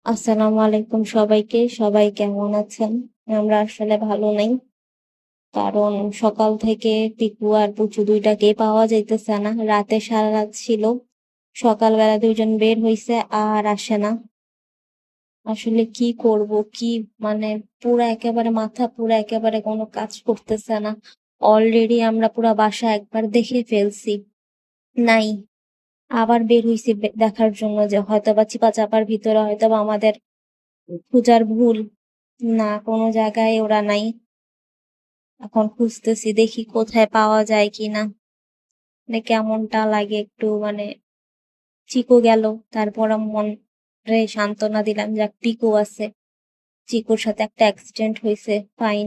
আসসালামু আলাইকুম সবাইকে। সবাই কেমন আছেন? আমরা আসলে ভালো নাই। কারণ সকাল থেকে পিকু আর পুচু ২ টাকেই পাওয়া যাইতেছে না। রাতে সারারাত ছিল। সকালবেলা ২ জন বের হইছে আর আসে না। আসলে কি করব? কি মানে পুরা একেবারে মাথা পুরা একেবারে কোনো কাজ করতেছে না। অলরেডি আমরা পুরা বাসা একবার দেখে ফেলছি। নাই। আবার বের হইছি দেখার জন্য যে হয়তোবা চিপা-চাপার ভিতরে হয়তোবা আমাদের খোঁজার ভুল। না, কোনো জায়গায় ওরা নাই। এখন খুঁজতেছি দেখি কোথায় পাওয়া যায় কিনা। মানে কেমনটা লাগে একটু মানে চিকু গেল। তারপর মনরে সান্ত্বনা দিলাম যাক পিকু আছে। চিকুর সাথে একটা অ্যাক্সিডেন্ট হইছে, ফাইন।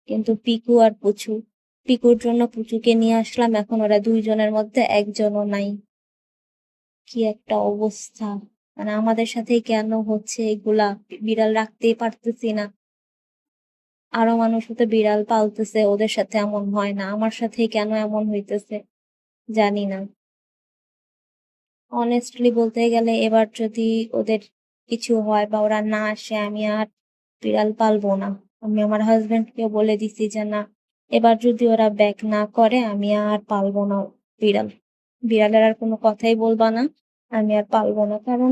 কিন্তু পিকু আর পুচু, পিকুর জন্য পুচুকে নিয়ে আসলাম। এখন ওরা ২ জনের মধ্যে একজনও নাই। কি একটা অবস্থা! মানে আমাদের সাথেই কেন হচ্ছে এগুলা? বিড়াল রাখতেই পারতেছি না। আরো মানুষও তো বিড়াল পালতেছে, ওদের সাথে এমন হয় না। আমার সাথেই কেন এমন হইতেছে জানি না। honestly বলতে গেলে এবার যদি ওদের কিছু হয় বা ওরা না আসে আমি আর বিড়াল পালবো না। আমি আমার হাসব্যান্ডকেও বলে দিছি যে না, এবার যদি ওরা ব্যাক না করে আমি আর পালবো না বিড়াল। বিড়ালের আর কোনো কথাই বলবা না। আমি আর পালবো না। কারণ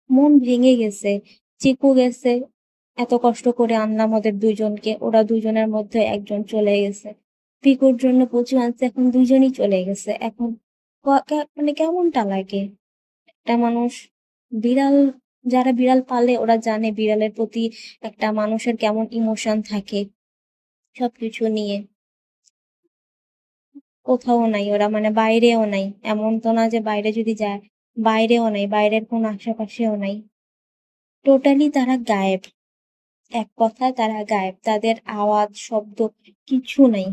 মন ভেঙে গেছে। চিকু গেছে। এত কষ্ট করে আনলাম ওদের ২ জনকে। ওরা ২ জনের মধ্যে একজন চলে গেছে। পিকুর জন্য পুচু আনছে, এখন ২ জনই চলে গেছে। এখন মানে কেমনটা লাগে? একটা মানুষ বিড়াল যারা বিড়াল পালে ওরা জানে বিড়ালের প্রতি একটা মানুষের কেমন ইমোশন থাকে সবকিছু নিয়ে। কোথাও নাই ওরা, মানে বাইরেও নাই। এমন তো না যে বাইরে যদি যায়, বাইরেও নাই। বাইরের কোনো আশেপাশেও নাই। টোটালি তারা গায়েব। এক কথায় তারা গায়েব। তাদের আওয়াজ, শব্দ কিছু নাই।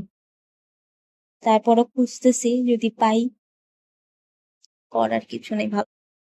তারপরও খুঁজতেছি যদি পাই। করার কিছু নেই।